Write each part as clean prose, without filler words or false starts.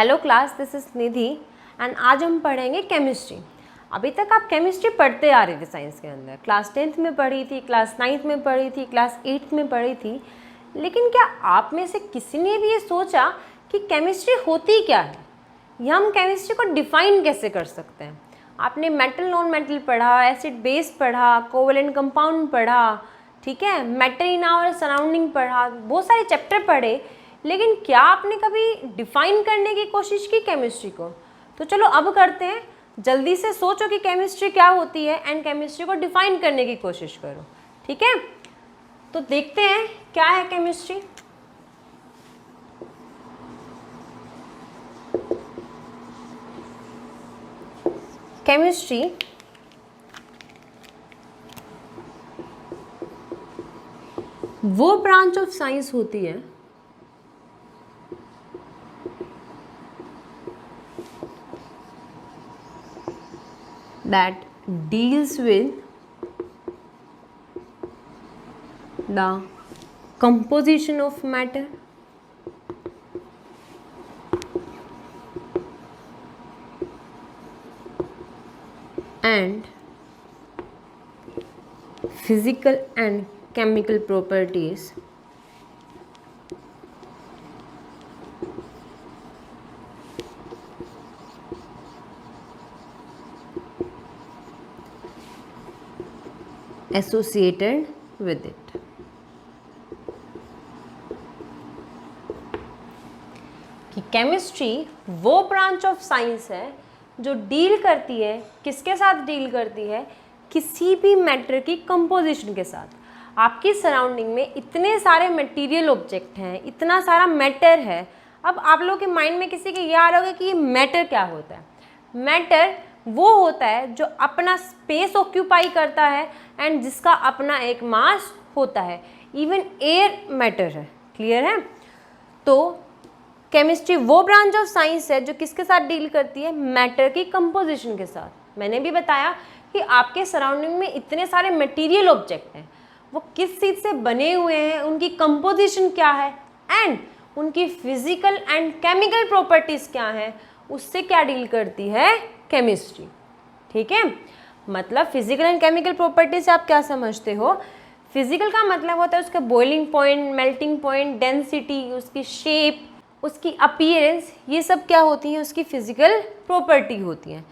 Hello class, this is Nidhi and आज हम पढ़ेंगे केमिस्ट्री। अभी तक आप केमिस्ट्री पढ़ते आ रहे थे साइंस के अंदर। क्लास 10th में पढ़ी थी, क्लास 9th में पढ़ी थी, क्लास 8th में पढ़ी थी। लेकिन क्या आप में से किसी ने भी ये सोचा कि केमिस्ट्री होती क्या है या हम केमिस्ट्री को डिफाइन कैसे कर सकते हैं? आपने मेटल नॉन मेटल पढ़ा, एसिड बेस पढ़ा, कोवेलेंट कंपाउंड पढ़ा, ठीक है, मैटर इन आवर सराउंडिंग पढ़ा, बहुत सारे चैप्टर पढ़े। लेकिन क्या आपने कभी डिफाइन करने की कोशिश की केमिस्ट्री को? तो चलो अब करते हैं। जल्दी से सोचो कि केमिस्ट्री क्या होती है एंड केमिस्ट्री को डिफाइन करने की कोशिश करो, ठीक है? तो देखते हैं क्या है केमिस्ट्री। केमिस्ट्री वो ब्रांच ऑफ साइंस होती है that deals with the composition of matter and physical and chemical properties associated with it। कि केमिस्ट्री वो ब्रांच ऑफ साइंस है जो डील करती है, किसके साथ डील करती है? किसी भी मैटर की कंपोजिशन के साथ। आपकी सराउंडिंग में इतने सारे मटेरियल ऑब्जेक्ट हैं, इतना सारा मैटर है। अब आप लोगों के माइंड में किसी के ये आ रहा होगा कि ये मैटर क्या होता है? मैटर वो होता है जो अपना स्पेस ऑक्यूपाई करता है एंड जिसका अपना एक मास होता है। इवन एयर मैटर है। क्लियर है? तो केमिस्ट्री वो ब्रांच ऑफ साइंस है जो किसके साथ डील करती है? मैटर की कंपोजिशन के साथ। मैंने भी बताया कि आपके सराउंडिंग में इतने सारे मटेरियल ऑब्जेक्ट हैं, वो किस चीज़ से बने हुए हैं, उनकी कंपोजिशन क्या है एंड उनकी फिजिकल एंड केमिकल प्रॉपर्टीज़ क्या हैं, उससे क्या डील करती है केमिस्ट्री। ठीक है? मतलब फिजिकल एंड केमिकल प्रॉपर्टीज आप क्या समझते हो? फिजिकल का मतलब होता है उसका boiling point, melting point, density, उसकी शेप, उसकी अपीयरेंस, ये सब क्या होती है? उसकी फिजिकल प्रॉपर्टी होती है।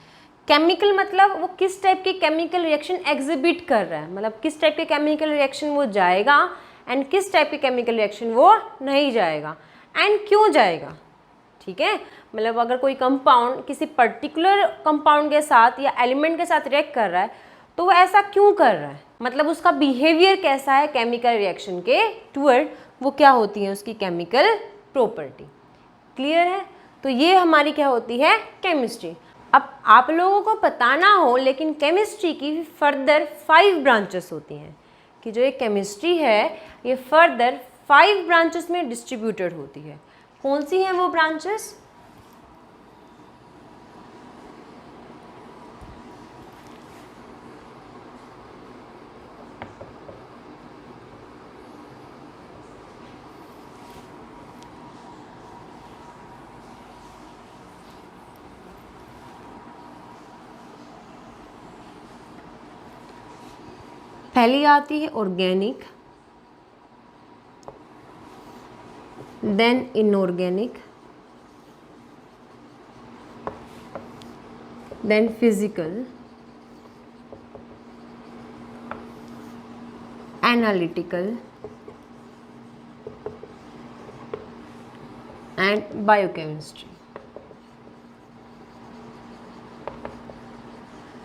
केमिकल मतलब वो किस टाइप के केमिकल रिएक्शन एग्जिबिट कर रहा है, मतलब किस टाइप के केमिकल रिएक्शन वो जाएगा एंड किस टाइप के केमिकल रिएक्शन वो नहीं जाएगा एंड क्यों जाएगा। ठीक है? मतलब अगर कोई कंपाउंड किसी पर्टिकुलर कंपाउंड के साथ या एलिमेंट के साथ रिएक्ट कर रहा है तो वो ऐसा क्यों कर रहा है, मतलब उसका बिहेवियर कैसा है केमिकल रिएक्शन के टुवर्ड, वो क्या होती है उसकी केमिकल प्रॉपर्टी। क्लियर है? तो ये हमारी क्या होती है? केमिस्ट्री। अब आप लोगों को पता ना हो लेकिन केमिस्ट्री की फर्दर 5 ब्रांचेस होती हैं, कि जो ये केमिस्ट्री है ये फर्दर 5 ब्रांचेस में डिस्ट्रीब्यूटेड होती है। कौन सी हैं वो ब्रांचेस? पहली आती है organic, then inorganic, then physical, analytical and biochemistry.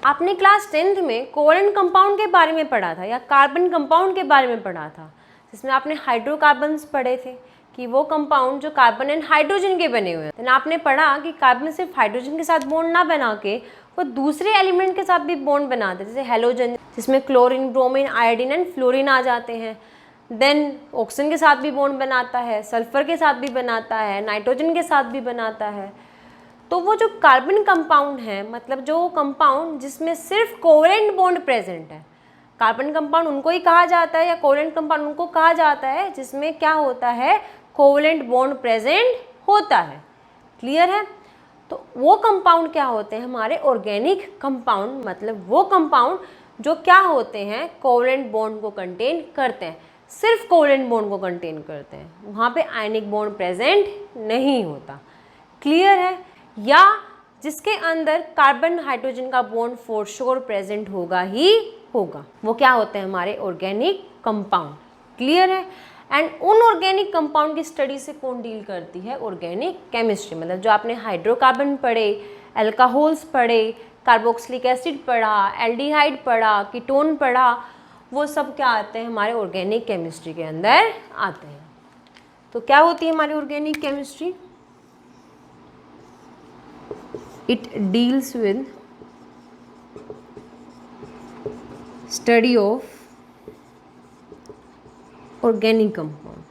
आपने क्लास 10th में कोवेलेंट कंपाउंड के बारे में पढ़ा था या कार्बन कंपाउंड के बारे में पढ़ा था, जिसमें आपने हाइड्रोकार्बन्स पढ़े थे कि वो कंपाउंड जो कार्बन एंड हाइड्रोजन के बने हुए हैं। तो आपने पढ़ा कि कार्बन सिर्फ हाइड्रोजन के साथ बॉन्ड ना बना के वो दूसरे एलिमेंट के साथ भी बॉन्ड बनाते हैं, जैसे हेलोजन जिसमें chlorine, bromine, iodine and fluorine आ जाते हैं। देन ऑक्सीजन के साथ भी बॉन्ड बनाता है, सल्फर के साथ भी बनाता है, नाइट्रोजन के साथ भी बनाता है। तो वो जो कार्बन कंपाउंड है, मतलब जो कंपाउंड जिसमें सिर्फ कोवेलेंट बॉन्ड प्रेजेंट है, कार्बन कंपाउंड उनको ही कहा जाता है या कोवेलेंट कंपाउंड उनको कहा जाता है जिसमें क्या होता है, कोवेलेंट बॉन्ड प्रेजेंट होता है। क्लियर है? तो वो कंपाउंड क्या होते हैं हमारे ऑर्गेनिक कंपाउंड, मतलब वो कंपाउंड जो क्या होते हैं कोवलेंट बॉन्ड को कंटेन करते हैं, सिर्फ कोवलेंट बॉन्ड को कंटेन करते हैं, वहाँ पे आयनिक बॉन्ड प्रेजेंट नहीं होता। क्लियर है? या जिसके अंदर कार्बन हाइड्रोजन का बॉन्ड फॉर श्योर प्रेजेंट होगा ही होगा, वो क्या होते हैं हमारे ऑर्गेनिक कंपाउंड। क्लियर है? एंड उन ऑर्गेनिक कंपाउंड की स्टडी से कौन डील करती है? Organic chemistry. मतलब जो आपने हाइड्रोकार्बन पढ़े, अल्कोहल्स पढ़े, कार्बोक्सिलिक एसिड पढ़ा, एल्डिहाइड पढ़ा, कीटोन पढ़ा, वो सब क्या आते हैं हमारे ऑर्गेनिक केमिस्ट्री के अंदर आते हैं। तो क्या होती है हमारी organic chemistry? It deals with study of organic compound.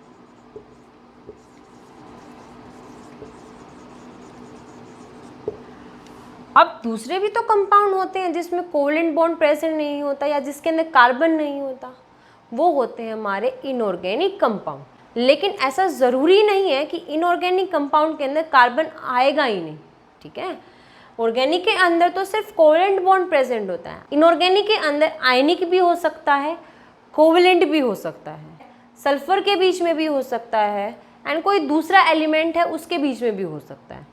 अब दूसरे भी तो कंपाउंड होते हैं जिसमें कोवलेंट बॉन्ड प्रेजेंट नहीं होता या जिसके अंदर कार्बन नहीं होता, वो होते हैं हमारे इनऑर्गेनिक कंपाउंड। लेकिन ऐसा ज़रूरी नहीं है कि इनऑर्गेनिक कंपाउंड के अंदर कार्बन आएगा ही नहीं। ठीक है? ऑर्गेनिक के अंदर तो सिर्फ कोवलेंट बॉन्ड प्रेजेंट होता है, इनऑर्गेनिक के अंदर आयनिक भी हो सकता है, कोवलेंट भी हो सकता है, सल्फर के बीच में भी हो सकता है, एंड कोई दूसरा एलिमेंट है उसके बीच में भी हो सकता है।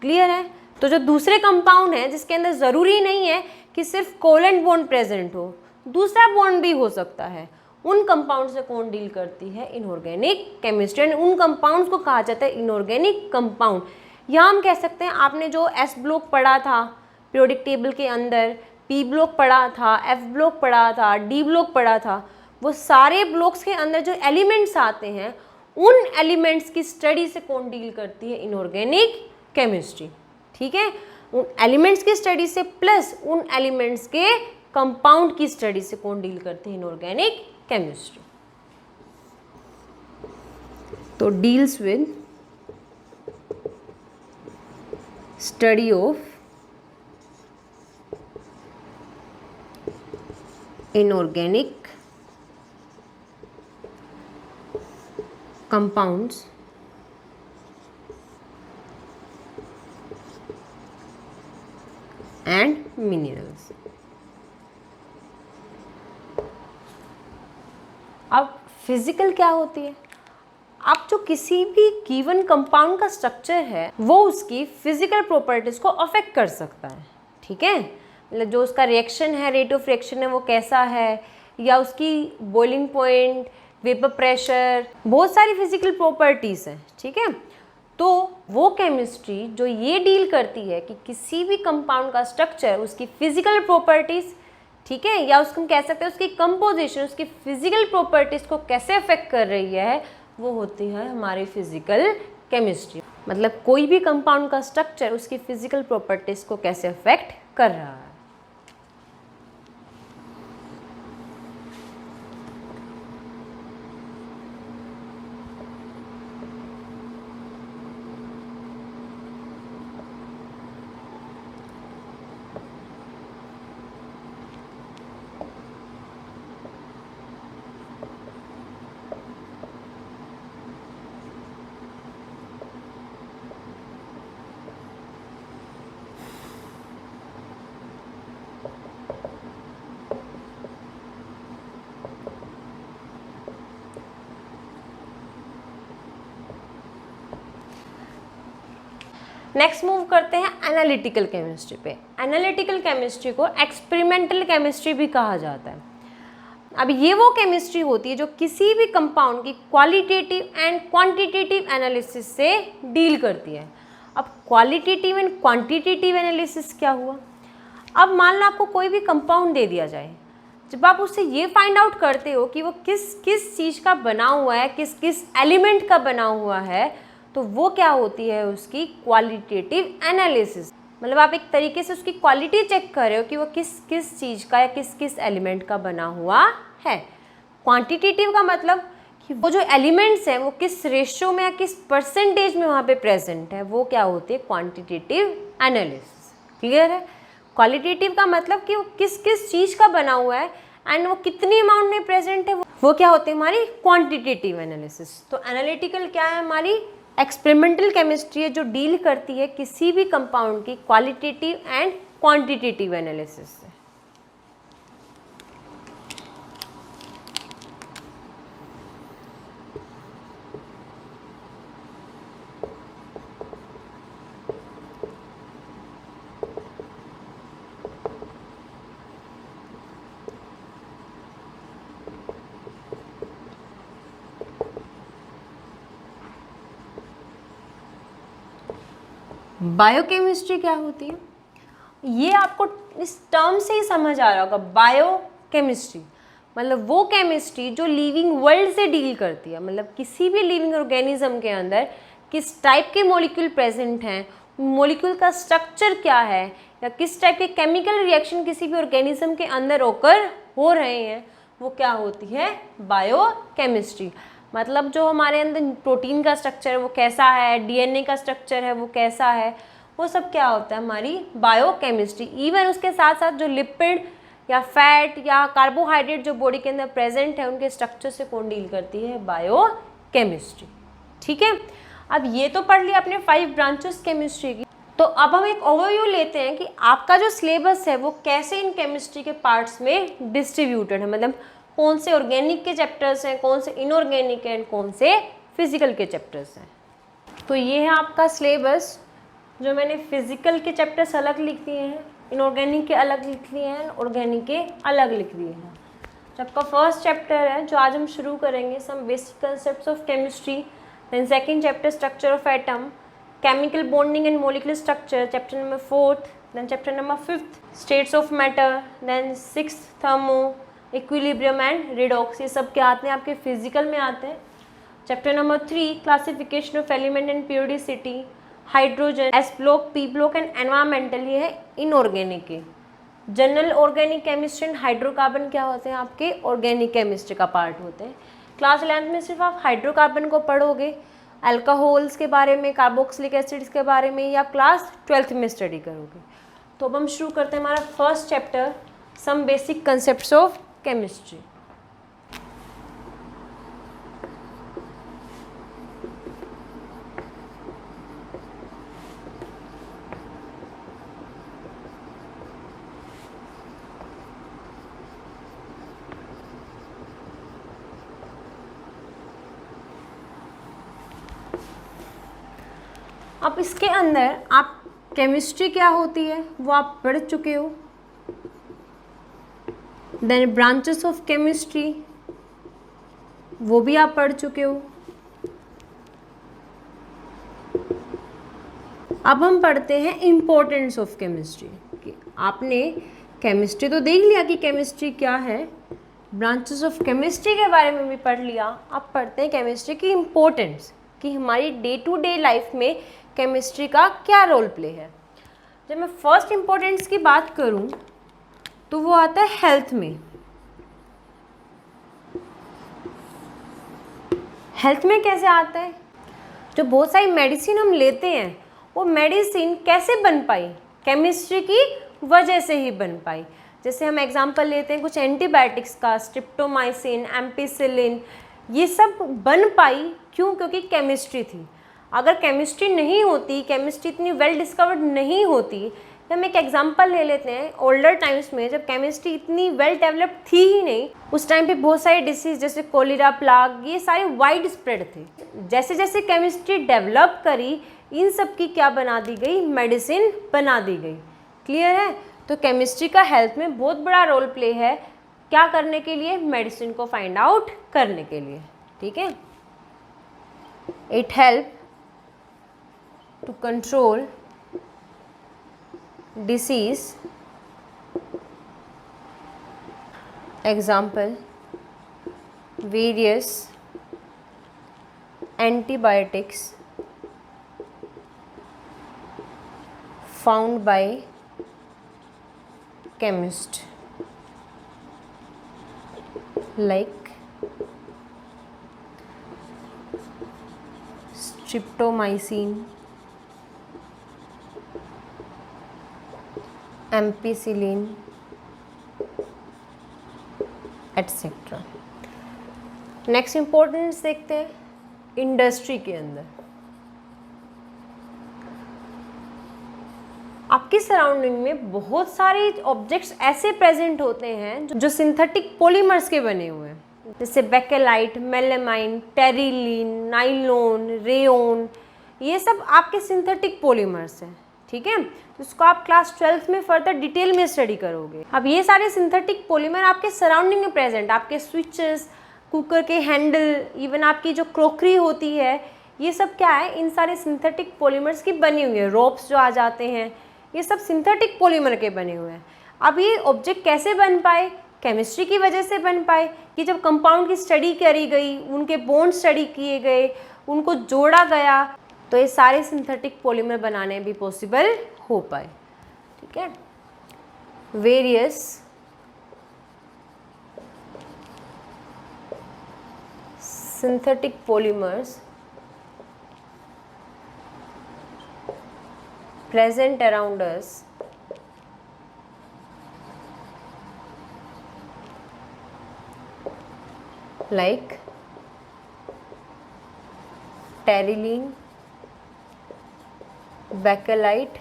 क्लियर है? तो जो दूसरे कंपाउंड हैं जिसके अंदर ज़रूरी नहीं है कि सिर्फ कोवलेंट बॉन्ड प्रेजेंट हो, दूसरा बॉन्ड भी हो सकता है, उन कंपाउंड से कौन डील करती है? Inorganic chemistry. एंड उन कंपाउंड्स को कहा जाता है इनऑर्गेनिक कंपाउंड। या हम कह सकते हैं आपने जो एस ब्लॉक पढ़ा था पीरियोडिक टेबल के अंदर, पी ब्लॉक पढ़ा था, एफ ब्लॉक पढ़ा था, डी ब्लॉक पढ़ा था, वो सारे ब्लॉक्स के अंदर जो एलिमेंट्स आते हैं उन एलिमेंट्स की स्टडी से कौन डील करती है? Inorganic chemistry. ठीक है? उन एलिमेंट्स की स्टडी से प्लस उन एलिमेंट्स के कंपाउंड की स्टडी से कौन डील करते हैं? Inorganic chemistry. तो deals with study of inorganic compounds and minerals। अब फिजिकल क्या होती है? अब जो किसी भी गिवन कंपाउंड का स्ट्रक्चर है वो उसकी फिजिकल प्रॉपर्टीज को अफेक्ट कर सकता है। ठीक है? मतलब जो उसका रिएक्शन है, रेट ऑफ रिएक्शन है, वो कैसा है, या उसकी बॉइलिंग पॉइंट, वेपर प्रेशर, बहुत सारी फिजिकल प्रॉपर्टीज़ हैं। ठीक है? तो वो केमिस्ट्री जो ये डील करती है कि किसी भी कंपाउंड का स्ट्रक्चर, उसकी फिजिकल प्रॉपर्टीज़, ठीक है, या उसको हम कह सकते हैं उसकी कंपोजिशन, उसकी फिजिकल प्रॉपर्टीज़ को कैसे अफेक्ट कर रही है, वो होती है हमारी फिजिकल केमिस्ट्री। मतलब कोई भी कंपाउंड का स्ट्रक्चर उसकी फिजिकल प्रॉपर्टीज़ को कैसे अफेक्ट कर रहा है। नेक्स्ट मूव करते हैं एनालिटिकल केमिस्ट्री पे। एनालिटिकल केमिस्ट्री को एक्सपेरिमेंटल केमिस्ट्री भी कहा जाता है। अब ये वो केमिस्ट्री होती है जो किसी भी कंपाउंड की क्वालिटेटिव एंड क्वांटिटेटिव एनालिसिस से डील करती है। अब क्वालिटेटिव एंड क्वांटिटेटिव एनालिसिस क्या हुआ? अब मान लो आपको कोई भी कंपाउंड दे दिया जाए, जब आप उससे ये फाइंड आउट करते हो कि वो किस किस चीज़ का बना हुआ है, किस किस एलिमेंट का बना हुआ है, तो वो क्या होती है? उसकी क्वालिटेटिव एनालिसिस। मतलब आप एक तरीके से उसकी क्वालिटी चेक कर रहे हो कि वो किस किस चीज़ का या किस किस एलिमेंट का बना हुआ है। क्वांटिटेटिव का मतलब कि वो जो एलिमेंट्स हैं वो किस रेशियो में या किस परसेंटेज में वहाँ पे प्रेजेंट है, वो क्या होती है? Quantitative analysis. क्लियर है? क्वालिटेटिव का मतलब कि वो किस किस चीज़ का बना हुआ है एंड वो कितनी अमाउंट में प्रेजेंट है, वो क्या होती है? हमारी क्वांटिटेटिव एनालिसिस। तो एनालिटिकल क्या है? हमारी एक्सपेरिमेंटल केमिस्ट्री है जो डील करती है किसी भी कंपाउंड की क्वालिटेटिव एंड क्वांटिटेटिव एनालिसिस से। बायोकेमिस्ट्री क्या होती है, ये आपको इस टर्म से ही समझ आ रहा होगा। बायोकेमिस्ट्री मतलब वो केमिस्ट्री जो लिविंग वर्ल्ड से डील करती है, मतलब किसी भी लिविंग ऑर्गेनिज्म के अंदर किस टाइप के मॉलिक्यूल प्रेजेंट हैं, मॉलिक्यूल का स्ट्रक्चर क्या है, या किस टाइप के केमिकल रिएक्शन किसी भी ऑर्गेनिज्म के अंदर होकर हो रहे हैं, वो क्या होती है, बायोकेमिस्ट्री। मतलब जो हमारे अंदर प्रोटीन का स्ट्रक्चर है वो कैसा है, डीएनए का स्ट्रक्चर है वो कैसा है, वो सब क्या होता है, हमारी बायोकेमिस्ट्री। इवन उसके साथ साथ जो लिपिड या फैट या कार्बोहाइड्रेट जो बॉडी के अंदर प्रेजेंट है उनके स्ट्रक्चर से कौन डील करती है, बायोकेमिस्ट्री। ठीक है, अब ये तो पढ़ लिया आपने 5 ब्रांचेस केमिस्ट्री की। तो अब हम एक ओवरव्यू लेते हैं कि आपका जो सिलेबस है वो कैसे इन केमिस्ट्री के पार्ट्स में डिस्ट्रीब्यूटेड है, मतलब कौन से ऑर्गेनिक के चैप्टर्स हैं, कौन से इनऑर्गेनिक हैं, कौन से फिजिकल के चैप्टर्स हैं। तो ये है आपका सिलेबस, जो मैंने फिजिकल के चैप्टर्स अलग लिख दिए हैं, इनऑर्गेनिक के अलग लिख दिए हैं, ऑर्गेनिक के अलग लिख दिए हैं। तो आपका फर्स्ट चैप्टर है जो आज हम शुरू करेंगे, some basic concepts of chemistry. Then second chapter structure of atom, chemical bonding and molecular structure, chapter number 4th। Then chapter number 5th states of matter. Then 6th thermo, equilibrium and redox. ये सब क्या आते हैं, आपके physical में आते हैं। Chapter number 3 classification of element and periodicity, hydrogen, S block, P block and environmental, ये है इनऑर्गेनिक के। General organic chemistry and hydrocarbon क्या होते हैं, आपके ऑर्गेनिक केमिस्ट्री का पार्ट होते हैं। क्लास 11th में सिर्फ आप हाइड्रोकार्बन को पढ़ोगे, अल्कोहल्स के बारे में, कार्बोक्सिलिक एसिड्स के बारे में, या क्लास 12th में स्टडी करोगे। तो अब हम शुरू करते हैं हमारा first chapter, some basic concepts of chemistry. अब इसके अंदर आप केमिस्ट्री क्या होती है वो आप पढ़ चुके हो। देन ब्रांचेस ऑफ केमिस्ट्री वो भी आप पढ़ चुके हो। अब हम पढ़ते हैं इम्पोर्टेंस ऑफ केमिस्ट्री। कि आपने केमिस्ट्री तो देख लिया कि केमिस्ट्री क्या है, ब्रांचेस ऑफ केमिस्ट्री के बारे में भी पढ़ लिया। अब पढ़ते हैं केमिस्ट्री की इम्पोर्टेंस, कि हमारी डे टू डे लाइफ में केमिस्ट्री का क्या रोल प्ले है। जब मैं फर्स्ट इम्पोर्टेंस की बात करूं तो वो आता है हेल्थ में। हेल्थ में कैसे आता है, जो बहुत सारी मेडिसिन हम लेते हैं वो मेडिसिन कैसे बन पाई, केमिस्ट्री की वजह से ही बन पाई। जैसे हम एग्जांपल लेते हैं कुछ एंटीबायोटिक्स का, स्ट्रिप्टोमाइसिन, एम्पिसिलिन, ये सब बन पाई क्यों, क्योंकि केमिस्ट्री थी। अगर केमिस्ट्री नहीं होती, केमिस्ट्री इतनी वेल डिस्कवर्ड नहीं होती। हम एक एग्जांपल ले लेते हैं, ओल्डर टाइम्स में जब केमिस्ट्री इतनी वेल डेवलप्ड थी ही नहीं, उस टाइम पे बहुत सारे डिसीज जैसे कोलेरा, प्लाग, ये सारे वाइड स्प्रेड थे। जैसे जैसे केमिस्ट्री डेवलप करी, इन सब की क्या बना दी गई, मेडिसिन बना दी गई। क्लियर है। तो केमिस्ट्री का हेल्थ में बहुत बड़ा रोल प्ले है, क्या करने के लिए, मेडिसिन को फाइंड आउट करने के लिए। ठीक है। It help to control disease. Example, various antibiotics found by chemist like streptomycin, ampicillin etcetera. Next importance देखते हैं इंडस्ट्री के अंदर। आपकी सराउंडिंग में बहुत सारे ऑब्जेक्ट्स ऐसे प्रेजेंट होते हैं जो सिंथेटिक पॉलीमर्स के बने हुए हैं, जैसे bakelite, melamine, terylene, nylon, rayon, ये सब आपके सिंथेटिक पॉलीमर्स हैं। ठीक है, इसको आप क्लास 12th में फर्दर डिटेल में स्टडी करोगे। अब ये सारे सिंथेटिक पॉलीमर आपके सराउंडिंग में प्रेजेंट, आपके स्विचेस, कुकर के हैंडल, इवन आपकी जो क्रोकरी होती है, ये सब क्या है, इन सारे सिंथेटिक पॉलीमर्स की बनी हुई है। रोप्स जो आ जाते हैं, ये सब सिंथेटिक पॉलीमर के बने हुए हैं। अब ये ऑब्जेक्ट कैसे बन पाए? केमिस्ट्री की वजह से बन पाए कि जब कंपाउंड की स्टडी करी गई, उनके बॉन्ड स्टडी किए गए, उनको जोड़ा गया, तो ये सारे सिंथेटिक पॉलीमर बनाने भी पॉसिबल हो पाए। ठीक है, various synthetic polymers present around us like terylene, bakelite,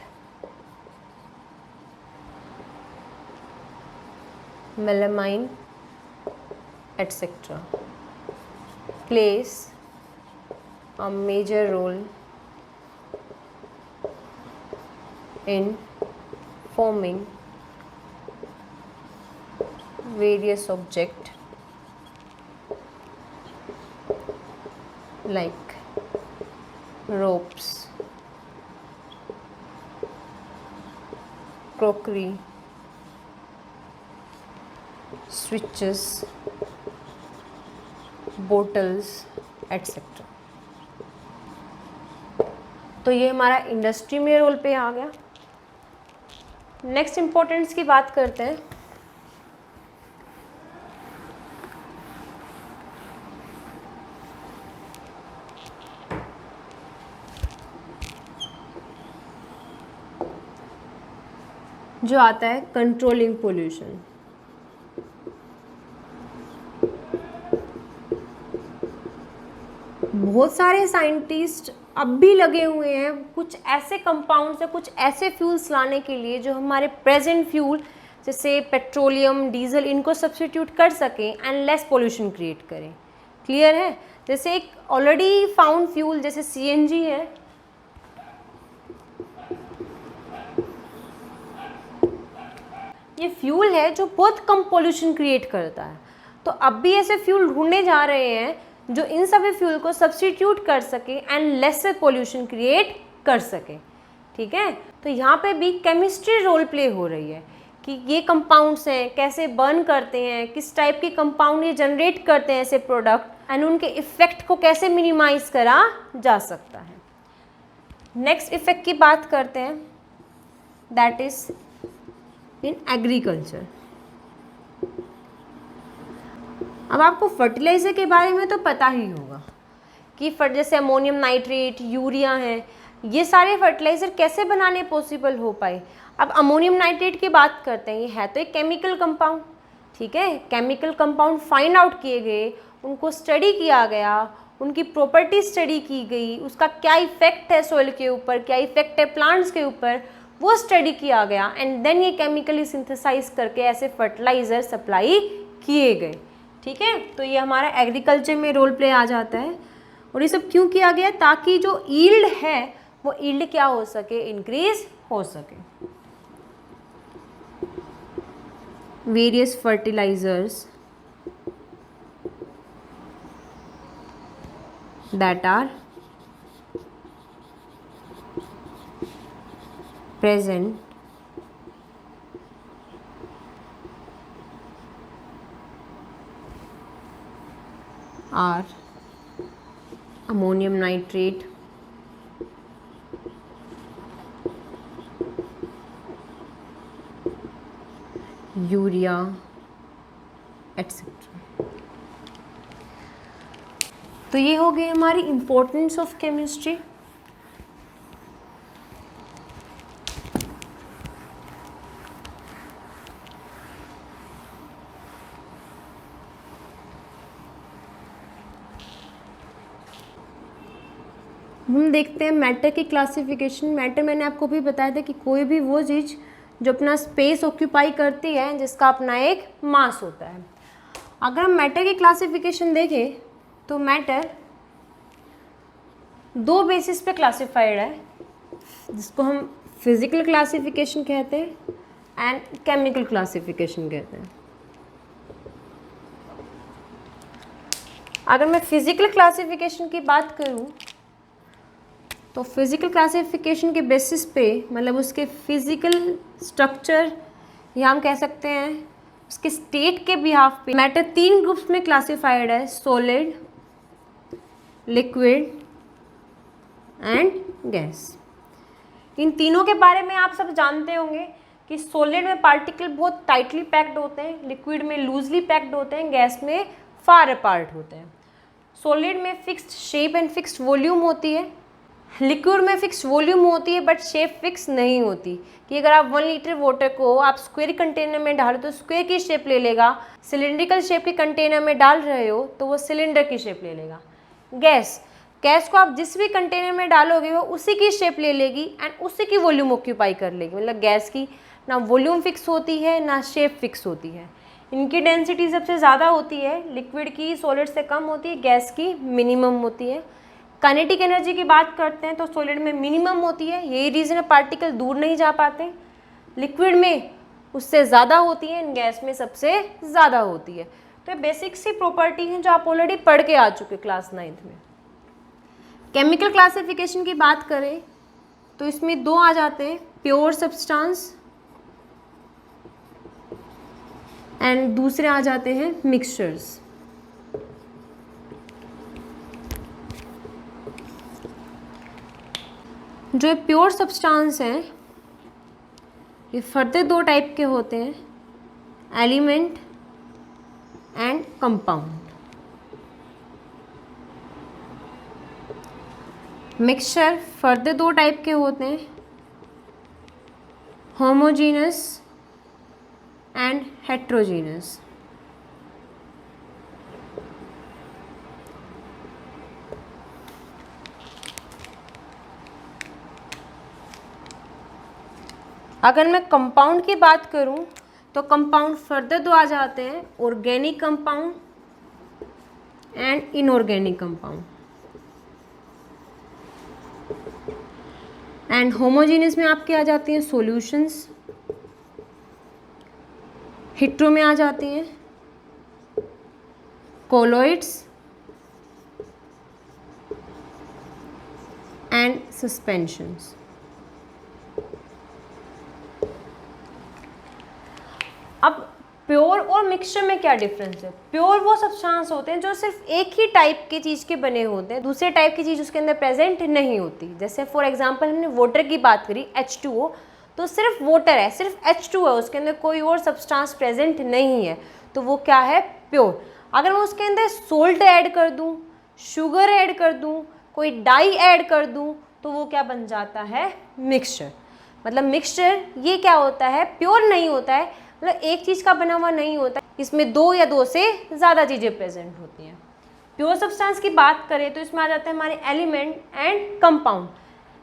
melamine, etc. plays a major role in forming various objects like ropes, crockery, switches, bottles, etc. तो ये हमारा इंडस्ट्री में रोल पे आ गया। नेक्स्ट इम्पोर्टेंस की बात करते हैं। जो आता है कंट्रोलिंग पोल्यूशन। बहुत सारे साइंटिस्ट अब भी लगे हुए हैं कुछ ऐसे कंपाउंड से कुछ ऐसे फ्यूल्स लाने के लिए जो हमारे प्रेजेंट फ्यूल जैसे पेट्रोलियम, डीजल, इनको सब्स्टिट्यूट कर सकें एंड लेस पोल्यूशन क्रिएट करें। क्लियर है? जैसे एक ऑलरेडी फाउंड फ्यूल जैसे सीएनजी है, ये फ्यूल है जो बहुत कम पोल्यूशन क्रिएट करता है। तो अब भी ऐसे फ्यूल ढूंढने जा रहे हैं जो इन सभी फ्यूल को सब्स्टिट्यूट कर सके एंड लेसर पोल्यूशन क्रिएट कर सके। ठीक है, तो यहाँ पे भी केमिस्ट्री रोल प्ले हो रही है कि ये कंपाउंड्स हैं, कैसे बर्न करते हैं, किस टाइप के कंपाउंड ये जनरेट करते हैं ऐसे प्रोडक्ट, एंड उनके इफ़ेक्ट को कैसे मिनिमाइज करा जा सकता है। नेक्स्ट इफेक्ट की बात करते हैं, दैट इज इन एग्रीकल्चर। अब आपको फर्टिलाइज़र के बारे में तो पता ही होगा कि जैसे अमोनियम नाइट्रेट, यूरिया हैं, ये सारे फर्टिलाइज़र कैसे बनाने पॉसिबल हो पाए। अब अमोनियम नाइट्रेट की बात करते हैं, ये है तो एक केमिकल कंपाउंड। ठीक है, केमिकल कंपाउंड फाइंड आउट किए गए, उनको स्टडी किया गया, उनकी प्रॉपर्टी स्टडी की गई, उसका क्या इफेक्ट है सॉइल के ऊपर, क्या इफेक्ट है प्लांट्स के ऊपर, वो स्टडी किया गया, एंड देन ये केमिकली सिंथेसाइज करके ऐसे फर्टिलाइज़र सप्लाई किए गए। ठीक है, तो ये हमारा एग्रीकल्चर में रोल प्ले आ जाता है। और ये सब क्यों किया गया? ताकि जो यील्ड है वो यील्ड क्या हो सके, इंक्रीज हो सके। Various fertilisers that are present are ammonium nitrate, urea, etcetera. तो ये हो गई हमारी इम्पोर्टेंस ऑफ केमिस्ट्री। हम देखते हैं मैटर की क्लासिफिकेशन। मैटर मैंने आपको भी बताया था कि कोई भी वो चीज़ जो अपना स्पेस ऑक्यूपाई करती है जिसका अपना एक मास होता है। अगर हम मैटर की क्लासिफिकेशन देखें तो मैटर दो बेसिस पे क्लासिफाइड है, जिसको हम फिजिकल क्लासिफिकेशन कहते हैं एंड केमिकल क्लासिफिकेशन कहते हैं। अगर मैं फिजिकल क्लासिफिकेशन की बात करूं तो फिजिकल क्लासिफिकेशन के बेसिस पे, मतलब उसके फिजिकल स्ट्रक्चर या हम कह सकते हैं उसके स्टेट के बिहाफ पे, मैटर 3 ग्रुप्स में क्लासिफाइड है, सॉलिड, लिक्विड एंड गैस। इन तीनों के बारे में आप सब जानते होंगे कि सॉलिड में पार्टिकल बहुत टाइटली पैक्ड होते हैं, लिक्विड में लूजली पैक्ड होते हैं, गैस में फार अपार्ट होते हैं। सॉलिड में fixed shape and fixed volume होती है, लिक्विड में फिक्स्ड वॉल्यूम होती है बट शेप फिक्स नहीं होती, कि अगर आप 1 लीटर वाटर को आप स्क्वायर कंटेनर में डालो तो स्क्वायर की शेप ले लेगा, सिलिंड्रिकल शेप के कंटेनर में डाल रहे हो तो वो सिलेंडर की शेप ले लेगा। गैस को आप जिस भी कंटेनर में डालोगे वो उसी की शेप ले लेगी एंड उसी की वॉल्यूम ऑक्यूपाई कर लेगी। मतलब गैस की ना वॉल्यूम फिक्स होती है ना शेप फिक्स होती है। इनकी डेंसिटी सबसे ज़्यादा होती है, लिक्विड की सॉलिड से कम होती है, गैस की मिनिमम होती है। काइनेटिक एनर्जी की बात करते हैं तो सॉलिड में मिनिमम होती है, यही रीज़न है पार्टिकल दूर नहीं जा पाते। लिक्विड में उससे ज़्यादा होती है, गैस में सबसे ज़्यादा होती है। तो ये बेसिक सी प्रॉपर्टी हैं जो आप ऑलरेडी पढ़ के आ चुके क्लास 9th में। केमिकल क्लासिफिकेशन की बात करें तो इसमें 2 आ जाते हैं, प्योर सब्सटेंस एंड दूसरे आ जाते हैं मिक्सचर्स। जो प्योर सब्सटेंस हैं ये फर्दर 2 टाइप के होते हैं, element and compound. Mixture further 2 type के होते हैं, होमोजीनस एंड हेट्रोजीनस। अगर मैं कंपाउंड की बात करूं तो कंपाउंड फर्दर 2 आ जाते हैं, organic compound and inorganic compound. And homogeneous में आपके आ जाती हैं सॉल्यूशंस, हेट्रो में आ जाती हैं कोलॉइड्स एंड सस्पेंशंस। अब प्योर और मिक्सचर में क्या डिफरेंस है? प्योर वो सब्सटेंस होते हैं जो सिर्फ एक ही टाइप की चीज़ के बने होते हैं, दूसरे टाइप की चीज़ उसके अंदर प्रेजेंट नहीं होती। जैसे फॉर एग्जांपल हमने वाटर की बात करी, H2O, तो सिर्फ वाटर है, सिर्फ H2 है, उसके अंदर कोई और सब्सटेंस प्रेजेंट नहीं है, तो वो क्या है? प्योर। अगर मैं उसके अंदर सोल्ट ऐड कर दूँ, शुगर ऐड कर दूँ, कोई डाई ऐड कर दूँ, तो वो क्या बन जाता है? मिक्सचर। मतलब मिक्सचर ये क्या होता है? प्योर नहीं होता है, मतलब एक चीज़ का बना हुआ नहीं होता, इसमें 2 या 2 से ज़्यादा चीज़ें प्रेजेंट होती हैं। प्योर सब्सटेंस की बात करें तो इसमें आ जाते हैं हमारे एलिमेंट एंड कंपाउंड।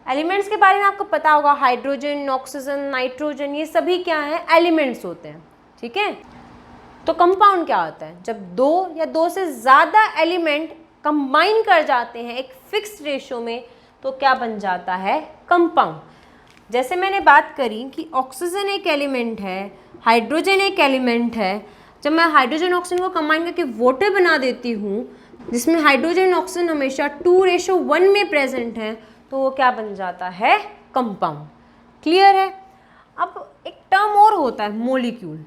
एलिमेंट्स के बारे में आपको पता होगा, हाइड्रोजन, ऑक्सीजन, नाइट्रोजन, ये सभी क्या हैं? एलिमेंट्स होते हैं, ठीक है। तो कंपाउंड क्या होता है? जब 2 या 2 से ज़्यादा एलिमेंट कंबाइन कर जाते हैं एक फिक्स रेशो में, तो क्या बन जाता है? कंपाउंड। जैसे मैंने बात करी कि ऑक्सीजन एक एलिमेंट है, हाइड्रोजन एक एलिमेंट है, जब मैं हाइड्रोजन ऑक्सीजन को कंबाइन करके वाटर बना देती हूँ जिसमें हाइड्रोजन ऑक्सीजन हमेशा 2:1 में प्रेजेंट है, तो वो क्या बन जाता है? कंपाउंड। क्लियर है? अब एक टर्म और होता है, मॉलिक्यूल।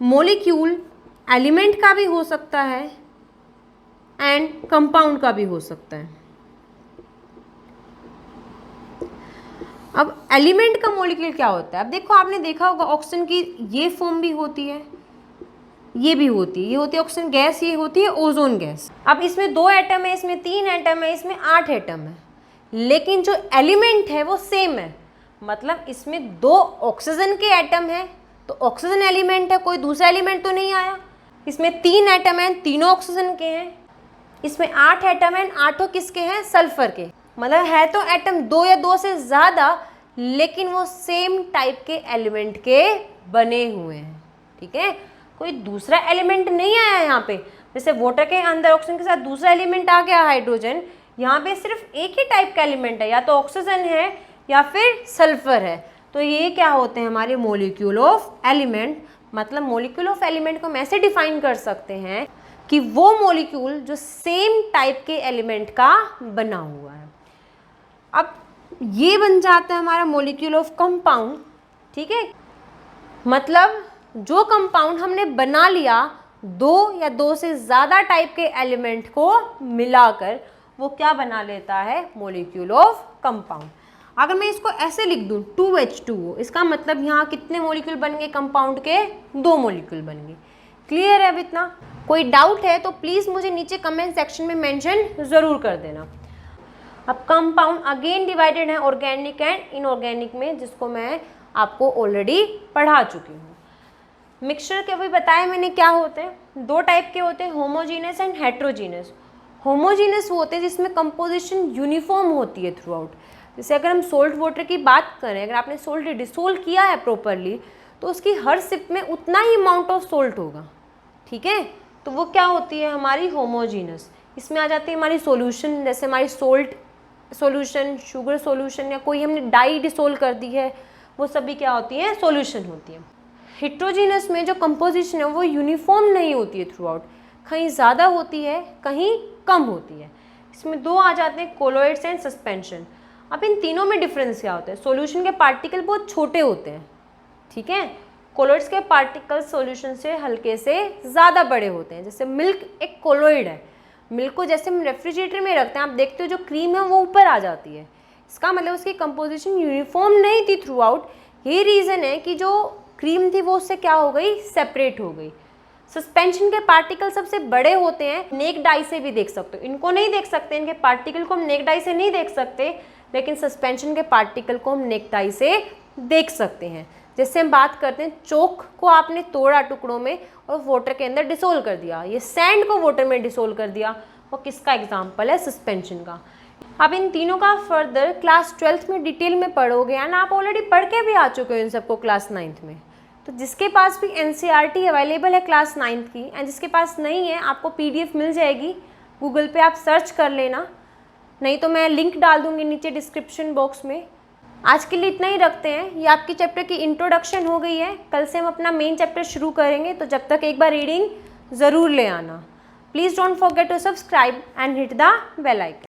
मॉलिक्यूल एलिमेंट का भी हो सकता है एंड कंपाउंड का भी हो सकता है। अब एलिमेंट का मॉलिक्यूल क्या होता है? अब देखो, आपने देखा होगा ऑक्सीजन की ये फॉर्म भी होती है, ये भी होती है, ये होती है ऑक्सीजन गैस, ये होती है ओजोन गैस। अब इसमें 2 एटम है, इसमें 3 एटम है, इसमें 8 एटम है, लेकिन जो एलिमेंट है वो सेम है। मतलब इसमें 2 ऑक्सीजन के एटम है तो ऑक्सीजन एलिमेंट है, कोई दूसरा एलिमेंट तो नहीं आया। इसमें 3 एटम है, तीनों ऑक्सीजन के हैं, इसमें 8 एटम हैं, 8 किसके हैं? सल्फर के। मतलब है तो एटम 2 या 2 से ज़्यादा, लेकिन वो सेम टाइप के एलिमेंट के बने हुए हैं। ठीक है, कोई दूसरा एलिमेंट नहीं आया यहाँ पे। जैसे वाटर के अंदर ऑक्सीजन के साथ दूसरा एलिमेंट आ गया हाइड्रोजन, यहाँ पे सिर्फ एक ही टाइप का एलिमेंट है, या तो ऑक्सीजन है या फिर सल्फर है। तो ये क्या होते हैं? हमारे मॉलिक्यूल ऑफ एलिमेंट। मतलब मॉलिक्यूल ऑफ एलिमेंट को हम ऐसे डिफाइन कर सकते हैं कि वो मॉलिक्यूल जो सेम टाइप के एलिमेंट का बना हुआ है। अब ये बन जाता है हमारा मॉलिक्यूल ऑफ कंपाउंड। ठीक है, मतलब जो कंपाउंड हमने बना लिया 2 या 2 से ज़्यादा टाइप के एलिमेंट को मिलाकर, वो क्या बना लेता है? Molecule of compound. अगर मैं इसको ऐसे लिख दूँ 2H2O, इसका मतलब यहाँ कितने मॉलिक्यूल बन गए कंपाउंड के? 2 मॉलिक्यूल बन गए। क्लियर है अब इतना? कोई डाउट है तो प्लीज़ मुझे नीचे कमेंट सेक्शन में मेंशन ज़रूर कर देना। अब कंपाउंड अगेन डिवाइडेड है ऑर्गेनिक एंड इनऑर्गेनिक में, जिसको मैं आपको ऑलरेडी पढ़ा चुकी हूँ। मिक्सचर के भी बताया मैंने क्या होते हैं। 2 टाइप के होते हैं, होमोजीनस एंड हेट्रोजीनस। होमोजीनस वो होते हैं जिसमें कंपोजिशन यूनिफॉर्म होती है थ्रू आउट। जैसे अगर हम सोल्ट वाटर की बात करें, अगर आपने सोल्ट डिसोल्व किया है प्रॉपरली, तो उसकी हर सिप में उतना ही अमाउंट ऑफ सोल्ट होगा। ठीक है, तो वो क्या होती है? हमारी होमोजीनस। इसमें आ जाती है हमारी सॉल्यूशन, जैसे हमारी सोल्ट सॉल्यूशन, शुगर सॉल्यूशन, या कोई हमने डाई डिसोल्व कर दी है, वो सभी क्या होती है? सॉल्यूशन होती है। हेट्रोजीनस में जो कंपोजिशन है वो यूनिफॉर्म नहीं होती है थ्रू आउट, कहीं ज़्यादा होती है कहीं कम होती है। इसमें 2 आ जाते हैं, कोलोइड्स एंड सस्पेंशन। अब इन तीनों में डिफरेंस क्या होता है? सॉल्यूशन के पार्टिकल बहुत छोटे होते हैं। ठीक है, कोलोइड्स के पार्टिकल सॉल्यूशन से हल्के से ज़्यादा बड़े होते हैं। जैसे मिल्क एक कोलोइड है। मिल्क को जैसे हम रेफ्रिजरेटर में रखते हैं, आप देखते हो जो क्रीम है वो ऊपर आ जाती है। इसका मतलब उसकी कंपोजिशन यूनिफॉर्म नहीं थी थ्रू आउट। ये रीज़न है कि जो क्रीम थी वो उससे क्या हो गई? सेपरेट हो गई। सस्पेंशन के पार्टिकल सबसे बड़े होते हैं, नेक डाई से भी देख सकते हो। इनको नहीं देख सकते, इनके पार्टिकल को हम नेक डाई से नहीं देख सकते, लेकिन सस्पेंशन के पार्टिकल को हम नेक डाई से देख सकते हैं। जैसे हम बात करते हैं, चोक को आपने तोड़ा टुकड़ों में और वाटर के अंदर डिसोल्व कर दिया, ये सैंड को वाटर में डिसोल्व कर दिया, वो किसका एग्जाम्पल है? सस्पेंशन का। अब इन तीनों का फर्दर क्लास 12th में डिटेल में पढ़ोगे, एंड आप ऑलरेडी पढ़ के भी आ चुके हो इन सबको क्लास 9th में। तो जिसके पास भी NCERT अवेलेबल है क्लास 9th की, एंड जिसके पास नहीं है, आपको PDF मिल जाएगी, गूगल पे आप सर्च कर लेना, नहीं तो मैं लिंक डाल दूँगी नीचे डिस्क्रिप्शन बॉक्स में। आज के लिए इतना ही रखते हैं। ये आपकी चैप्टर की इंट्रोडक्शन हो गई है, कल से हम अपना मेन चैप्टर शुरू करेंगे, तो जब तक एक बार रीडिंग ज़रूर ले आना। Please don't forget to subscribe and hit the bell icon.